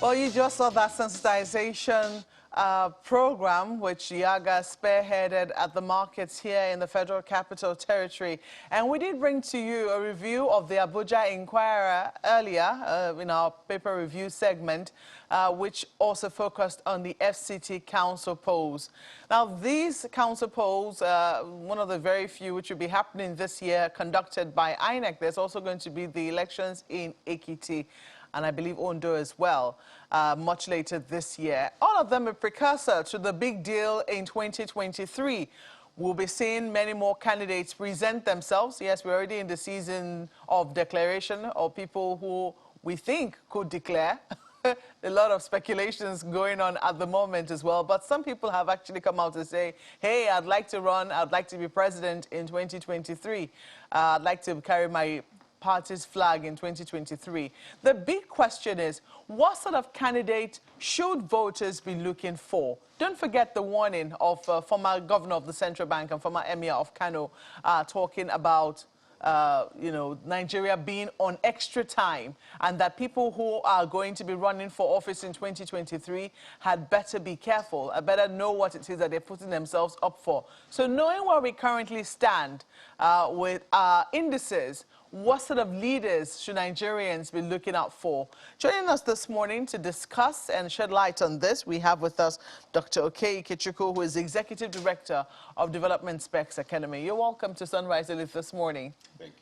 Well, you just saw that sensitization program, which Yaga spearheaded at the markets here in the Federal Capital Territory. And we did bring to you a review of the Abuja Inquirer earlier in our paper review segment, which also focused on the FCT council polls. Now, these council polls, one of the very few which will be happening this year, conducted by INEC. There's also going to be the elections in Ekiti, and I believe Ondo as well, much later this year. All of them a precursor to the big deal in 2023. We'll be seeing many more candidates present themselves. Yes, we're already in the season of declaration of people who we think could declare. A lot of speculations going on at the moment as well. But some people have actually come out to say, hey, I'd like to run, I'd like to be president in 2023. I'd like to carry my party's flag in 2023. The big question is, what sort of candidate should voters be looking for? Don't forget the warning of former governor of the central bank and former emir of Kano talking about Nigeria being on extra time, and that people who are going to be running for office in 2023 had better be careful, better know what it is that they're putting themselves up for. So knowing where we currently stand with our indices, what sort of leaders should Nigerians be looking out for? Joining us this morning to discuss and shed light on this, we have with us Dr. Okey Ikechukwu, who is the Executive Director of Development Specs Academy. You're welcome to Sunrise Elite this morning. Thank you.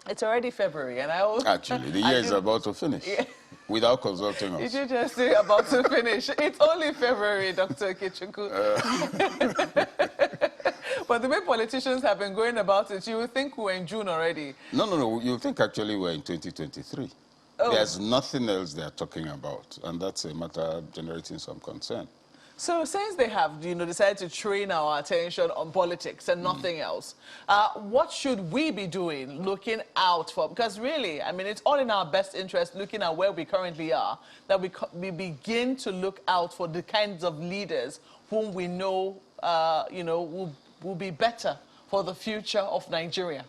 It's already February, and Actually, the year is about to finish, yeah, without consulting us. Did you just say about to finish? It's only February, Dr. Ikechukwu. But the way politicians have been going about it, you would think we're in June already. No. You think actually we're in 2023. Oh. There's nothing else they're talking about, and that's a matter generating some concern. So since they have, decided to train our attention on politics and nothing else, what should we be doing, looking out for? Because really, I mean, it's all in our best interest, looking at where we currently are, that we begin to look out for the kinds of leaders whom we know, will be better for the future of Nigeria.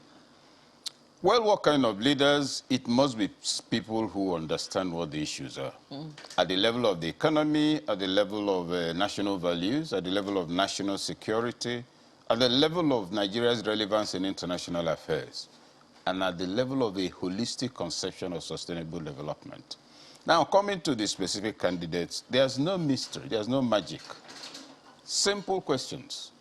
Well, what kind of leaders? It must be people who understand what the issues are. At the level of the economy, at the level of national values, at the level of national security, at the level of Nigeria's relevance in international affairs, and at the level of a holistic conception of sustainable development. Now, coming to the specific candidates, there's no mystery, there's no magic. Simple questions.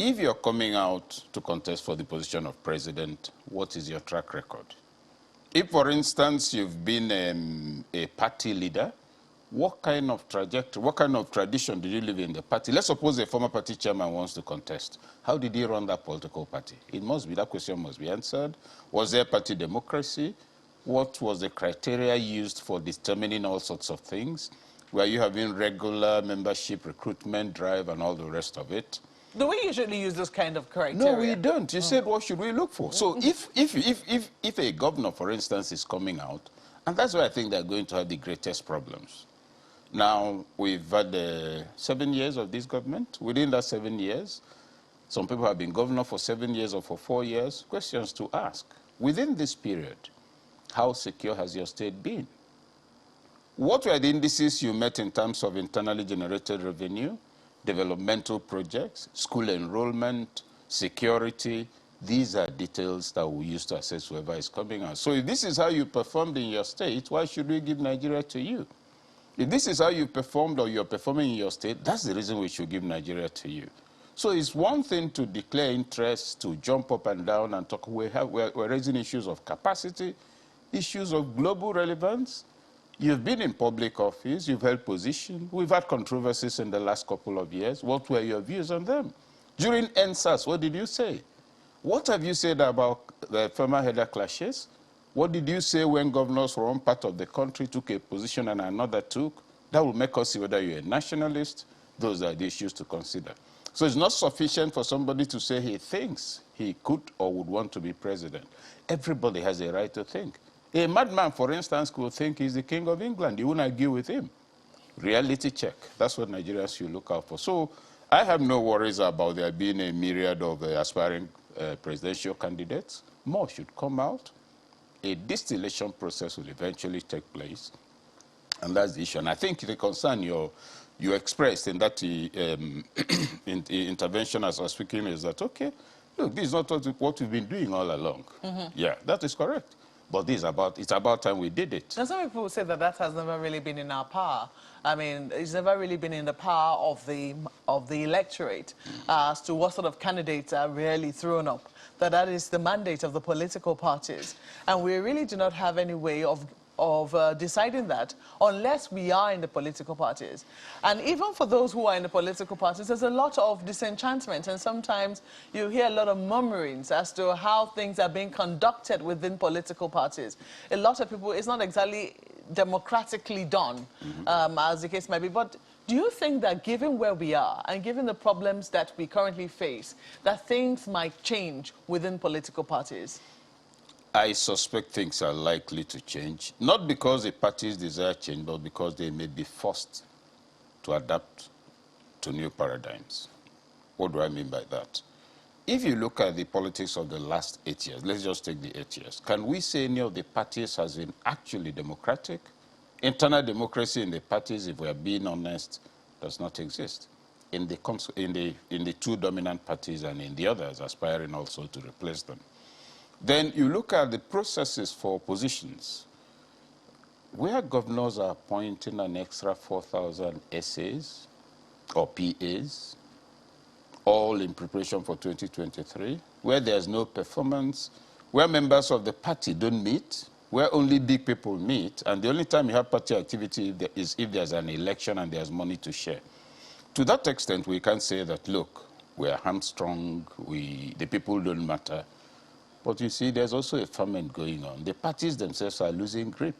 If you're coming out to contest for the position of president, what is your track record? If, for instance, you've been a party leader, what kind of trajectory, what kind of tradition did you live in the party? Let's suppose a former party chairman wants to contest. How did he run that political party? That question must be answered. Was there party democracy? What was the criteria used for determining all sorts of things? Were you having regular membership, recruitment drive, and all the rest of it? Do we usually use this kind of criteria? No, we don't. You said, what should we look for? So if a governor, for instance, is coming out, and that's why I think they're going to have the greatest problems. Now, we've had 7 years of this government. Within that 7 years, some people have been governor for 7 years or for 4 years. Questions to ask. Within this period, how secure has your state been? What were the indices you met in terms of internally generated revenue, developmental projects, school enrollment, security? These are details that we use to assess whoever is coming out. So if this is how you performed in your state, why should we give Nigeria to you? If this is how you performed or you're performing in your state, that's the reason we should give Nigeria to you. So it's one thing to declare interest, to jump up and down and talk. We're raising issues of capacity, issues of global relevance. You've been in public office, you've held position. We've had controversies in the last couple of years. What were your views on them? During NSAS, what did you say? What have you said about the former header clashes? What did you say when governors from one part of the country took a position and another took? That will make us see whether you're a nationalist. Those are the issues to consider. So it's not sufficient for somebody to say he thinks he could or would want to be president. Everybody has a right to think. A madman, for instance, could think he's the king of England. You wouldn't argue with him. Reality check. That's what Nigerians should look out for. So I have no worries about there being a myriad of aspiring presidential candidates. More should come out. A distillation process will eventually take place. And that's the issue. And I think the concern you expressed in that intervention as I was speaking is that, okay, look, this is not what we've been doing all along. Yeah, that is correct. But it's about time we did it. Now, some people say that has never really been in our power. I mean, it's never really been in the power of the electorate as to what sort of candidates are really thrown up. That is the mandate of the political parties. And we really do not have any way of deciding that unless we are in the political parties. And even for those who are in the political parties, there's a lot of disenchantment, and sometimes you hear a lot of murmurings as to how things are being conducted within political parties. A lot of people, it's not exactly democratically done, as the case might be, but do you think that given where we are and given the problems that we currently face, that things might change within political parties? I suspect things are likely to change, not because the parties desire change, but because they may be forced to adapt to new paradigms. What do I mean by that? If you look at the politics of the last 8 years, let's just take the 8 years, can we say any of the parties has been actually democratic? Internal democracy in the parties, if we are being honest, does not exist in the two dominant parties and in the others aspiring also to replace them. Then you look at the processes for positions, where governors are appointing an extra 4,000 SAs or PAs, all in preparation for 2023, where there's no performance, where members of the party don't meet, where only big people meet, and the only time you have party activity is if there's an election and there's money to share. To that extent, we can say that, look, we are hamstrung, the people don't matter. But you see, there's also a ferment going on. The parties themselves are losing grip.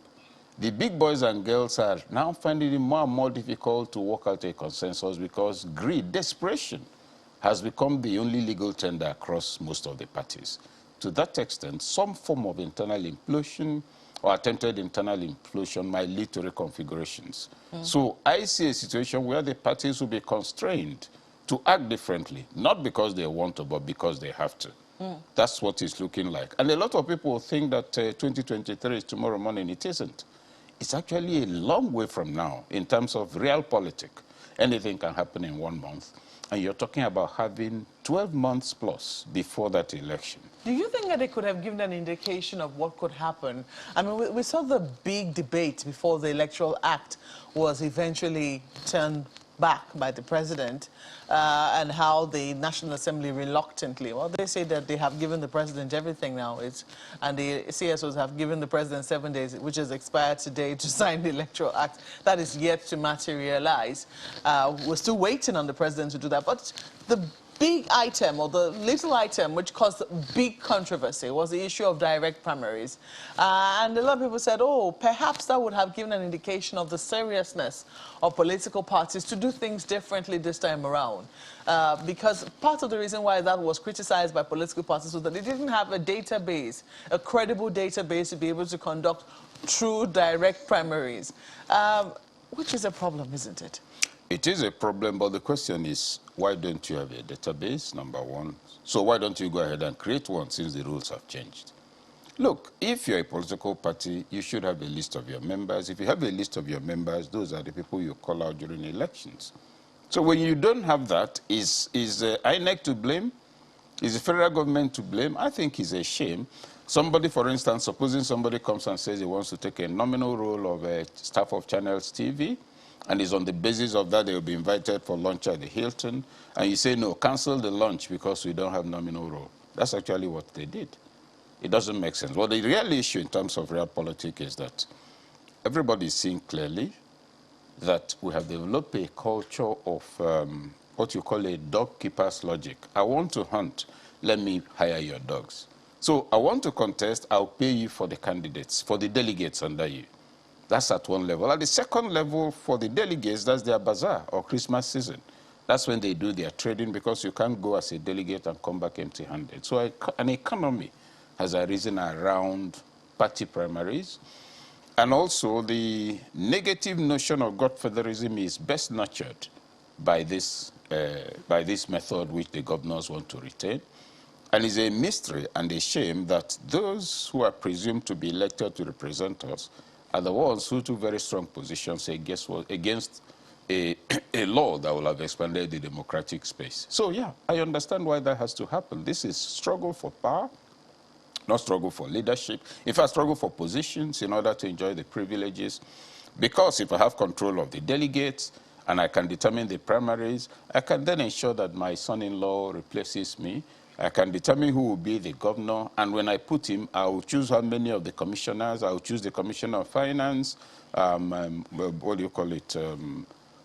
The big boys and girls are now finding it more and more difficult to work out a consensus because greed, desperation, has become the only legal tender across most of the parties. To that extent, some form of internal implosion or attempted internal implosion might lead to reconfigurations. So I see a situation where the parties will be constrained to act differently, not because they want to, but because they have to. That's what it's looking like. And a lot of people think that 2023 is tomorrow morning. It isn't. It's actually a long way from now in terms of real politics. Anything can happen in 1 month. And you're talking about having 12 months plus before that election. Do you think that they could have given an indication of what could happen? I mean, we saw the big debate before the Electoral Act was eventually turned back by the president, and how the National Assembly reluctantly, well, they say that they have given the president everything now, and the CSOs have given the president 7 days, which has expired today, to sign the Electoral Act. That is yet to materialize. We're still waiting on the president to do that. But the big item, or the little item, which caused big controversy was the issue of direct primaries. And a lot of people said, oh, perhaps that would have given an indication of the seriousness of political parties to do things differently this time around. Because part of the reason why that was criticized by political parties was that they didn't have a database, a credible database to be able to conduct true direct primaries, which is a problem, isn't it? It is a problem, but the question is, why don't you have a database, number one? So why don't you go ahead and create one since the rules have changed? Look, if you're a political party, you should have a list of your members. If you have a list of your members, those are the people you call out during elections. So when you don't have that, is INEC to blame? Is the federal government to blame? I think it's a shame. Somebody, for instance, supposing somebody comes and says he wants to take a nominal role of a staff of Channels TV, and it's on the basis of that they will be invited for lunch at the Hilton, and you say, no, cancel the lunch because we don't have nominal role. That's actually what they did. It doesn't make sense. Well, the real issue in terms of real politics is that everybody is seeing clearly that we have developed a culture of what you call a dog keeper's logic. I want to hunt, let me hire your dogs. So I want to contest, I'll pay you for the candidates, for the delegates under you. That's at one level. At the second level, for the delegates, that's their bazaar or Christmas season. That's when they do their trading, because you can't go as a delegate and come back empty-handed. So an economy has arisen around party primaries. And also, the negative notion of godfatherism is best nurtured by this method which the governors want to retain. And it's a mystery and a shame that those who are presumed to be elected to represent us are the ones who took very strong positions against a, a law that will have expanded the democratic space. So yeah, I understand why that has to happen. This is struggle for power, not struggle for leadership. In fact, struggle for positions in order to enjoy the privileges. Because if I have control of the delegates and I can determine the primaries, I can then ensure that my son-in-law replaces me. I can determine who will be the governor. And when I put him, I will choose how many of the commissioners. I will choose the commissioner of finance, what do you call it,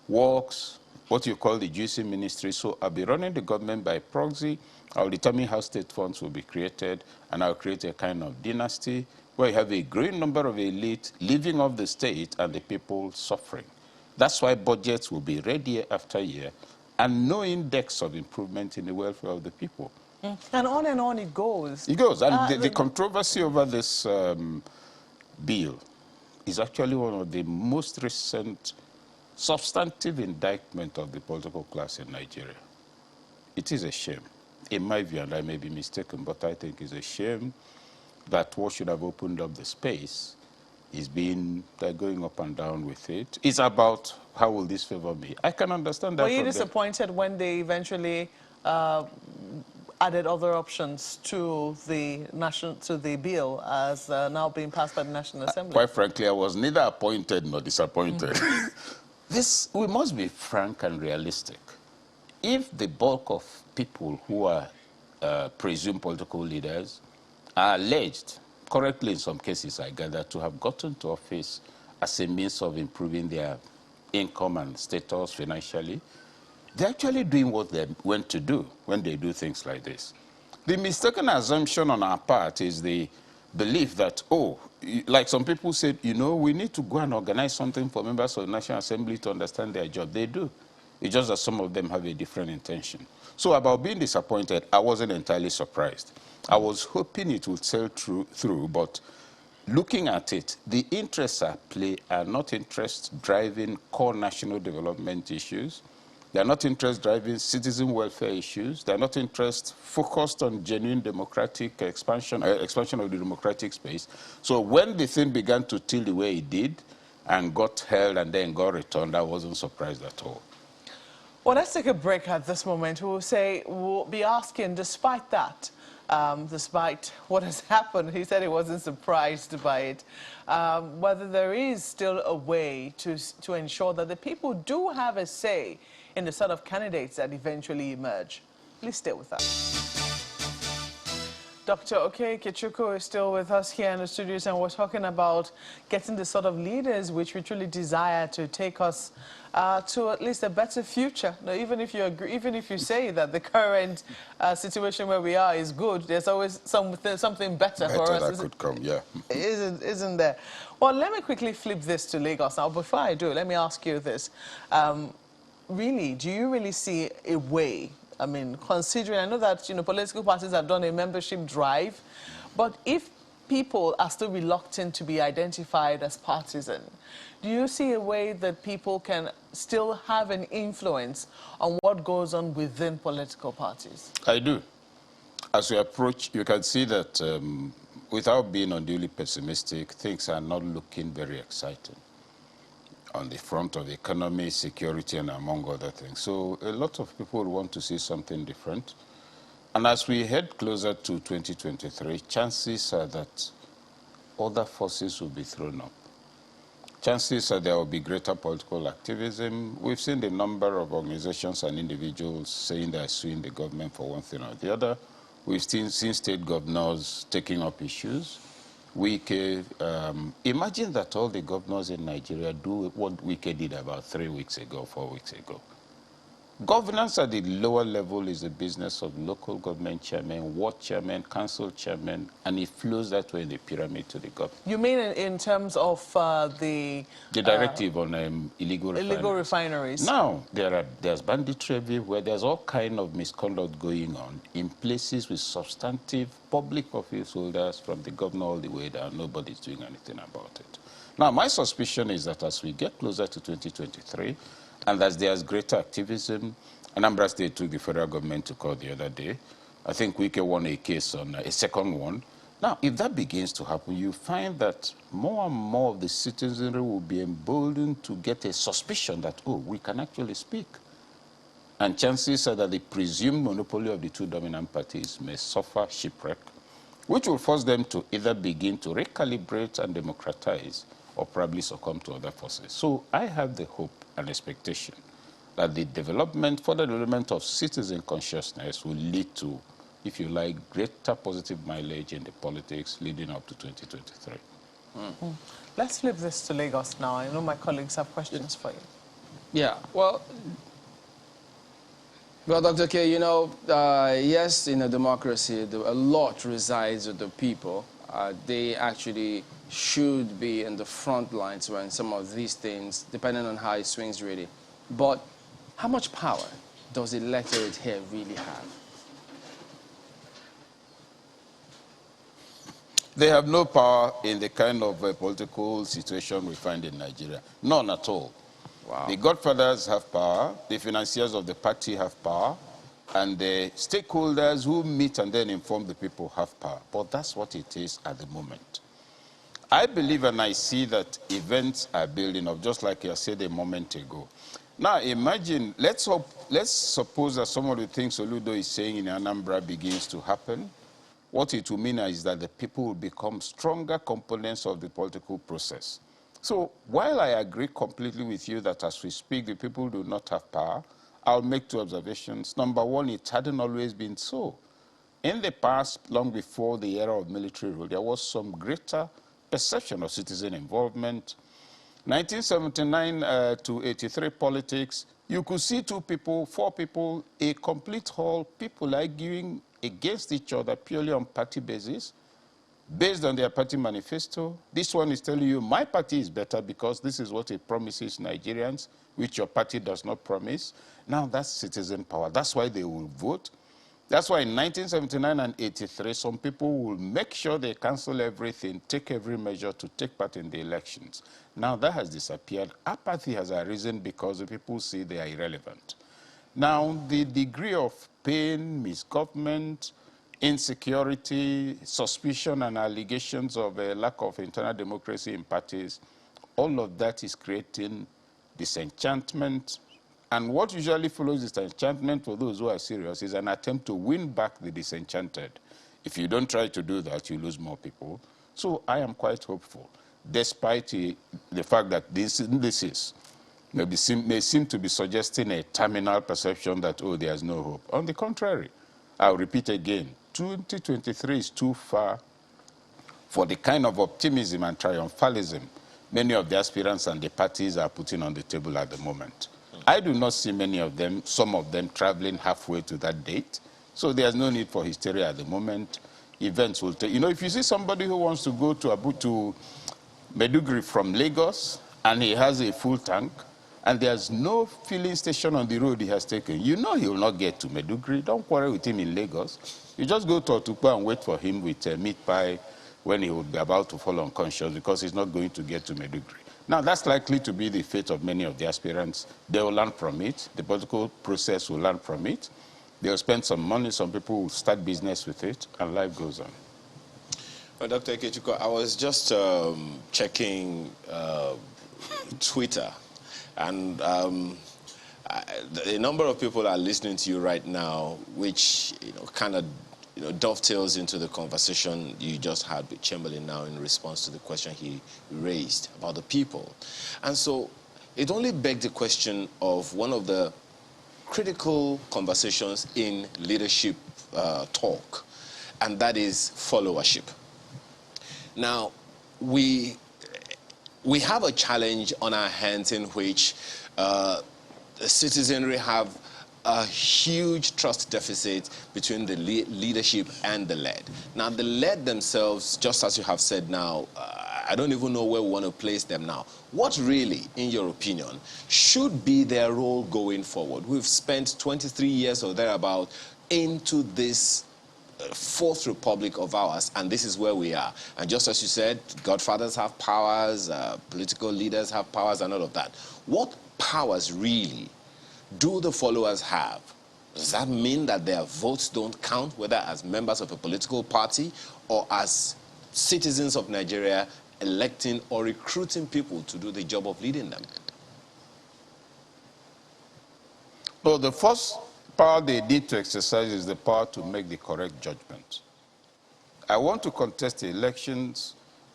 works, what you call the juicy ministry. So I'll be running the government by proxy. I'll determine how state funds will be created, and I'll create a kind of dynasty where you have a growing number of elite living off the state and the people suffering. That's why budgets will be read year after year, and no index of improvement in the welfare of the people. And on it goes. It goes. And the controversy over this bill is actually one of the most recent substantive indictment of the political class in Nigeria. It is a shame, in my view, and I may be mistaken, but I think it's a shame that what should have opened up the space is they're going up and down with it. It's about how will this favor me. I can understand that. Were you disappointed when they eventually added other options to the bill as now being passed by the National Assembly? Quite frankly, I was neither appointed nor disappointed. We must be frank and realistic. If the bulk of people who are presumed political leaders are alleged, correctly in some cases I gather, to have gotten to office as a means of improving their income and status financially, they're actually doing what they went to do when they do things like this. The mistaken assumption on our part is the belief that, oh, like some people said, you know, we need to go and organize something for members of the National Assembly to understand their job. They do. It's just that some of them have a different intention. So about being disappointed, I wasn't entirely surprised. I was hoping it would sail through, but looking at it, the interests at play are not interests driving core national development issues. They're not interests driving citizen welfare issues. They're not interests focused on genuine democratic expansion of the democratic space. So when the thing began to tilt the way it did and got held and then got returned, I wasn't surprised at all. Well, let's take a break at this moment. We'll be asking, despite that, despite what has happened, he said he wasn't surprised by it, whether there is still a way to ensure that the people do have a say in the sort of candidates that eventually emerge. Please stay with us. Dr. Oke Ikechukwu is still with us here in the studios, and we're talking about getting the sort of leaders which we truly desire to take us to at least a better future. Now, even if you agree, even if you say that the current situation where we are is good, there's always something better for us. That could come, yeah. Isn't there? Well, let me quickly flip this to Lagos. Now, before I do, let me ask you this. Really, do you really see a way? I mean, considering, I know that, you know, political parties have done a membership drive, but if people are still reluctant to be identified as partisan, do you see a way that people can still have an influence on what goes on within political parties? I do. As we approach, you can see that without being unduly pessimistic, things are not looking very exciting on the front of the economy, security, and among other things. So a lot of people want to see something different. And as we head closer to 2023, chances are that other forces will be thrown up. Chances are there will be greater political activism. We've seen the number of organizations and individuals saying they're suing the government for one thing or the other. We've seen state governors taking up issues. Imagine that all the governors in Nigeria do what Wike did about 3 weeks ago, 4 weeks ago. Governance at the lower level is the business of local government chairman, ward chairman, council chairman, and it flows that way in the pyramid to the government. You mean in terms of the directive on illegal refineries? Now, there's banditry everywhere. There's all kind of misconduct going on in places with substantive public office holders from the governor all the way down. Nobody's doing anything about it. Now, my suspicion is that as we get closer to 2023, and as there's greater activism, Anambra State took the federal government to court the other day. I think Wike won a case on a second one. Now, if that begins to happen, you find that more and more of the citizenry will be emboldened to get a suspicion that, oh, we can actually speak. And chances are that the presumed monopoly of the two dominant parties may suffer shipwreck, which will force them to either begin to recalibrate and democratize or probably succumb to other forces. So I have the hope and expectation that the further development of citizen consciousness will lead to, if you like, greater positive mileage in the politics leading up to 2023. Let's flip this to Lagos now. I know my colleagues have questions for you. Yeah, well, Dr. K, you know, yes, in a democracy, a lot resides with the people. They actually should be in the front lines when some of these things, depending on how it swings really. But how much power does the electorate here really have? They have no power in the kind of political situation we find in Nigeria. None at all. Wow. The godfathers have power, the financiers of the party have power, and the stakeholders who meet and then inform the people have power. But that's what it is at the moment. I believe and I see that events are building up, just like I said a moment ago. Now imagine, let's suppose that some of the things Oludo is saying in Anambra begins to happen. What it will mean is that the people will become stronger components of the political process. So while I agree completely with you that as we speak, the people do not have power, I'll make two observations. Number one, it hadn't always been so. In the past, long before the era of military rule, there was some greater perception of citizen involvement. 1979 to 83 politics, you could see two people, four people, a complete hall, people arguing against each other purely on party basis, based on their party manifesto. This one is telling you, my party is better because this is what it promises Nigerians, which your party does not promise. Now that's citizen power. That's why they will vote. That's why in 1979 and 83, some people will make sure they cancel everything, take every measure to take part in the elections. Now that has disappeared. Apathy has arisen because the people see they are irrelevant. Now the degree of pain, misgovernment, insecurity, suspicion, and allegations of a lack of internal democracy in parties, all of that is creating disenchantment. And what usually follows disenchantment for those who are serious is an attempt to win back the disenchanted. If you don't try to do that, you lose more people. So I am quite hopeful, despite the fact that this may seem to be suggesting a terminal perception that, oh, there's no hope. On the contrary, I'll repeat again, 2023 is too far for the kind of optimism and triumphalism many of the aspirants and the parties are putting on the table at the moment. I do not see many of them, some of them traveling halfway to that date. So there's no need for hysteria at the moment. Events will take, you know, if you see somebody who wants to go to Maiduguri from Lagos and he has a full tank and there's no filling station on the road he has taken, you know he will not get to Maiduguri. Don't quarrel with him in Lagos. You just go to Otukpa and wait for him with a meat pie when he will be about to fall unconscious because he's not going to get to Maiduguri. Now, that's likely to be the fate of many of the aspirants. They will learn from it. The political process will learn from it. They'll spend some money. Some people will start business with it, and life goes on. Well, Dr. Ikechukwu, I was just checking Twitter, and a number of people are listening to you right now, which kind of dovetails into the conversation you just had with Chamberlain now in response to the question he raised about the people. And so it only begged the question of one of the critical conversations in leadership talk, and that is followership. Now, we have a challenge on our hands in which the citizenry have a huge trust deficit between the leadership and the led. Now, the led themselves, just as you have said now, I don't even know where we want to place them now. What really, in your opinion, should be their role going forward? We've spent 23 years or thereabout into this fourth republic of ours, and this is where we are. And just as you said, godfathers have powers, political leaders have powers, and all of that. What powers really do the followers have? Does that mean that their votes don't count, whether as members of a political party or as citizens of Nigeria electing or recruiting people to do the job of leading them? Well, the first power they need to exercise is the power to make the correct judgment. I want to contest the elections.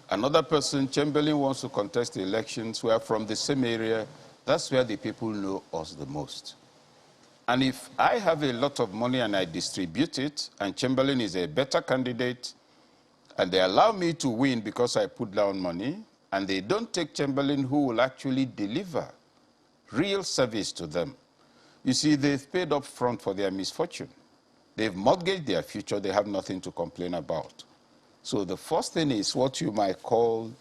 Another person, Chamberlain, wants to contest the elections. We are from the same area. That's where the people know us the most. And if I have a lot of money and I distribute it, and Chamberlain is a better candidate, and they allow me to win because I put down money, and they don't take Chamberlain who will actually deliver real service to them. You see, they've paid up front for their misfortune. They've mortgaged their future. They have nothing to complain about. So the first thing is what you might call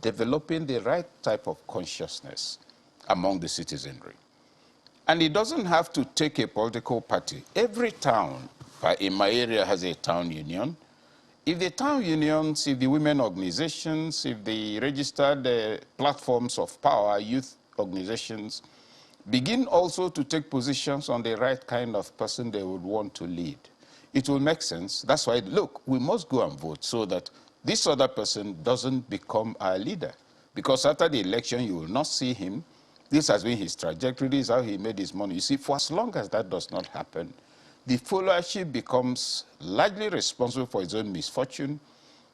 developing the right type of consciousness among the citizenry. And it doesn't have to take a political party. Every town in my area has a town union. If the town unions, if the women organizations, if the registered platforms of power, youth organizations, begin also to take positions on the right kind of person they would want to lead, it will make sense. That's why, look, we must go and vote so that this other person doesn't become our leader. Because after the election, you will not see him. This has been his trajectory. This is how he made his money. You see, for as long as that does not happen, the followership becomes largely responsible for his own misfortune,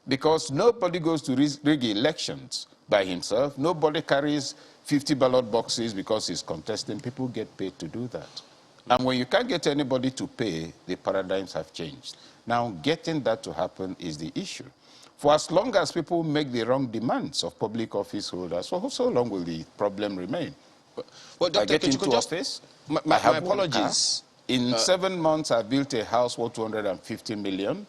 because nobody goes to rig elections by himself. Nobody carries 50 ballot boxes because he's contesting. People get paid to do that. And when you can't get anybody to pay, the paradigms have changed. Now, getting that to happen is the issue. For as long as people make the wrong demands of public office holders, for so long will the problem remain? Well, Dr. I get into office, my apologies. In 7 months, I built a house worth 250 million.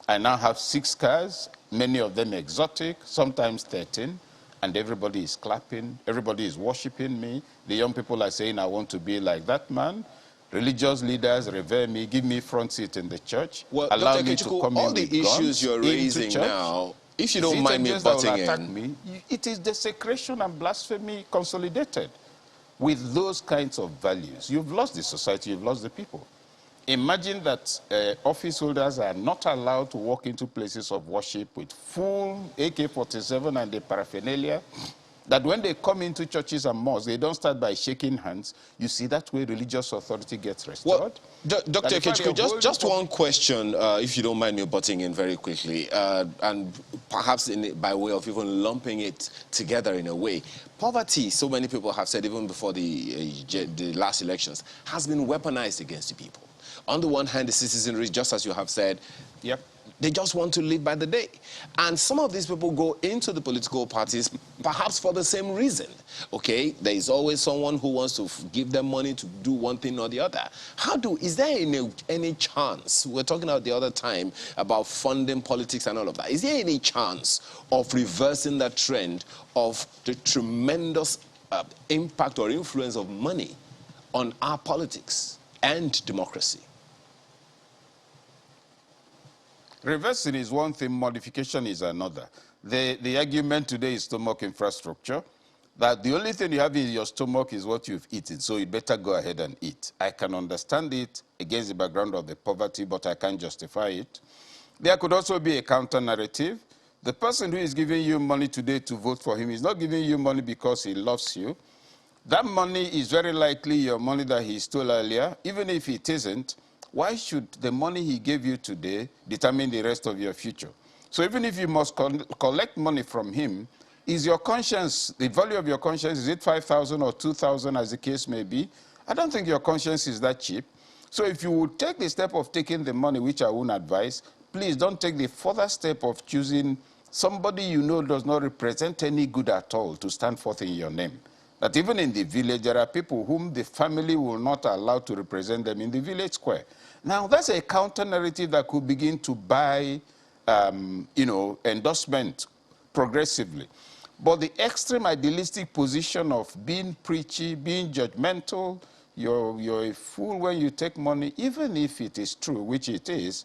I now have 6 cars, many of them exotic, sometimes 13, and everybody is clapping, everybody is worshiping me. The young people are saying, I want to be like that man. Religious leaders revere me, give me front seat in the church, well, allow Dr. me Kechuku, to come all in the with issues guns you're raising church. now, if you don't mind me butting in. It is desecration and blasphemy consolidated. With those kinds of values, you've lost the society, you've lost the people. Imagine that office holders are not allowed to walk into places of worship with full AK-47 and the paraphernalia, that when they come into churches and mosques, they don't start by shaking hands. You see, that way religious authority gets restored. Well, Dr. Kechuku, just one question, if you don't mind me butting in very quickly, and perhaps by way of even lumping it together in a way. Poverty, so many people have said, even before the last elections, has been weaponized against the people. On the one hand, the citizenry, just as you have said, Yep. they just want to live by the day. And some of these people go into the political parties perhaps for the same reason. Okay, there is always someone who wants to give them money to do one thing or the other. Is there any chance, we were talking about the other time about funding politics and all of that, is there any chance of reversing that trend of the tremendous impact or influence of money on our politics and democracy? Reversing is one thing, modification is another. The argument today is stomach infrastructure, that the only thing you have in your stomach is what you've eaten, so you better go ahead and eat. I can understand it against the background of the poverty, but I can't justify it. There could also be a counter-narrative. The person who is giving you money today to vote for him is not giving you money because he loves you. That money is very likely your money that he stole earlier. Even if it isn't, why should the money he gave you today determine the rest of your future? So even if you must collect money from him, is your conscience, the value of your conscience, is it 5,000 or 2,000 as the case may be? I don't think your conscience is that cheap. So if you would take the step of taking the money, which I won't advise, please don't take the further step of choosing somebody you know does not represent any good at all to stand forth in your name. That even in the village, there are people whom the family will not allow to represent them in the village square. Now, that's a counter-narrative that could begin to buy, endorsement progressively. But the extreme idealistic position of being preachy, being judgmental, you're a fool when you take money, even if it is true, which it is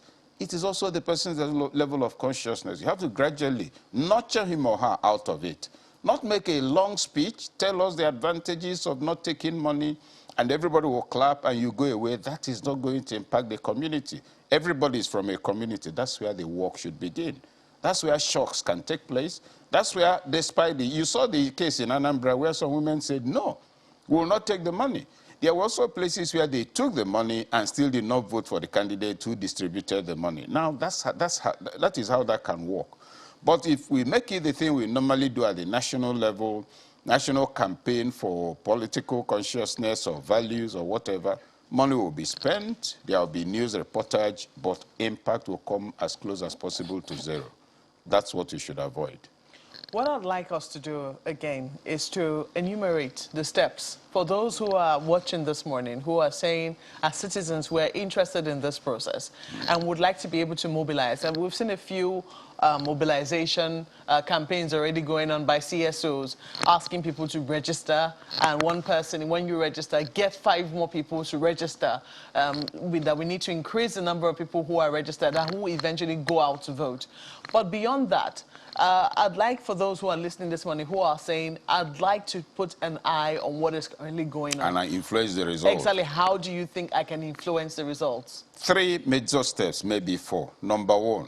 also the person's level of consciousness. You have to gradually nurture him or her out of it. Not make a long speech, tell us the advantages of not taking money, and everybody will clap and you go away, that is not going to impact the community. Everybody is from a community. That's where the work should begin. That's where shocks can take place. That's where, despite you saw the case in Anambra where some women said, no, we will not take the money. There were also places where they took the money and still did not vote for the candidate who distributed the money. Now, that is how that can work. But if we make it the thing we normally do at the national level, national campaign for political consciousness or values or whatever, money will be spent, there will be news reportage, but impact will come as close as possible to zero. That's what we should avoid. What I'd like us to do, again, is to enumerate the steps for those who are watching this morning, who are saying, as citizens, we're interested in this process and would like to be able to mobilize. And we've seen a few mobilization campaigns already going on by CSOs, asking people to register. And one person, when you register, get 5 more people to register. That we need to increase the number of people who are registered and who eventually go out to vote. But beyond that, I'd like for those who are listening this morning who are saying, I'd like to put an eye on what is currently going on. And I influence the results. Exactly. How do you think I can influence the results? 3 major steps, maybe 4. Number 1,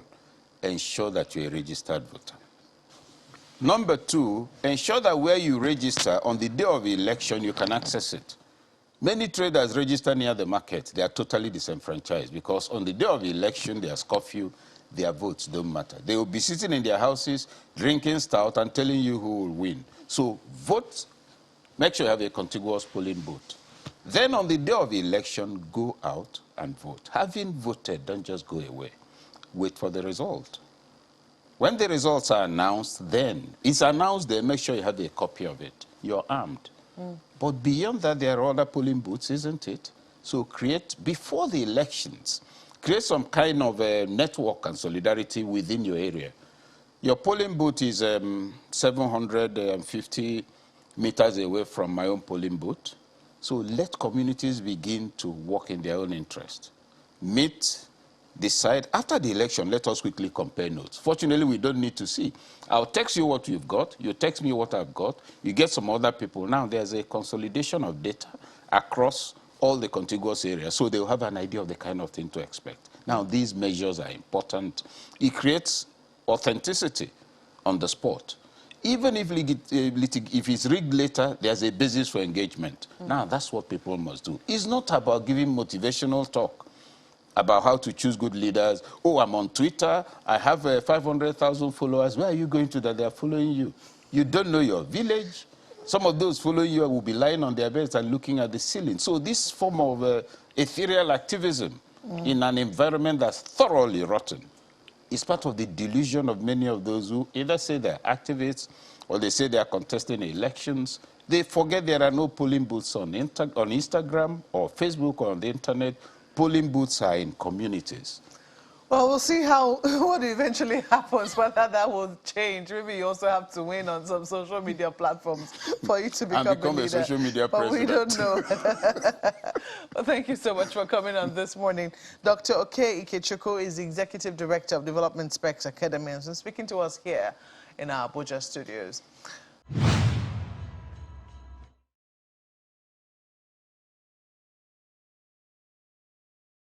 ensure that you're a registered voter. Number 2, ensure that where you register on the day of the election, you can access it. Many traders register near the market. They are totally disenfranchised because on the day of the election, there's curfew. Their votes don't matter. They will be sitting in their houses, drinking stout and telling you who will win. So vote, make sure you have a contiguous polling booth. Then on the day of the election, go out and vote. Having voted, don't just go away. Wait for the result. When the results are announced, then it's announced there, make sure you have a copy of it. You're armed. But beyond that, there are other polling booths, isn't it? So create, before the elections, create some kind of a network and solidarity within your area. Your polling booth is 750 meters away from my own polling booth. So let communities begin to work in their own interest. Meet, decide. After the election, let us quickly compare notes. Fortunately, we don't need to see. I'll text you what you've got. You text me what I've got. You get some other people. Now there's a consolidation of data across all the contiguous areas, so they'll have an idea of the kind of thing to expect. Now, these measures are important. It creates authenticity on the spot. Even if it's rigged later, there's a basis for engagement. Now, that's what people must do. It's not about giving motivational talk about how to choose good leaders. Oh, I'm on Twitter. I have 500,000 followers. Where are you going to that they're following you? You don't know your village. Some of those following you will be lying on their beds and looking at the ceiling. So this form of ethereal activism in an environment that's thoroughly rotten is part of the delusion of many of those who either say they're activists or they say they're contesting elections. They forget there are no polling booths on Instagram or Facebook or on the internet. Polling booths are in communities. Well, we'll see what eventually happens, whether that will change. Maybe you also have to win on some social media platforms for you to become a leader. A social media president. But we don't know. Well, thank you so much for coming on this morning. Dr. Oke Ikechukwu is the Executive Director of Development Specs Academy and speaking to us here in our Abuja studios.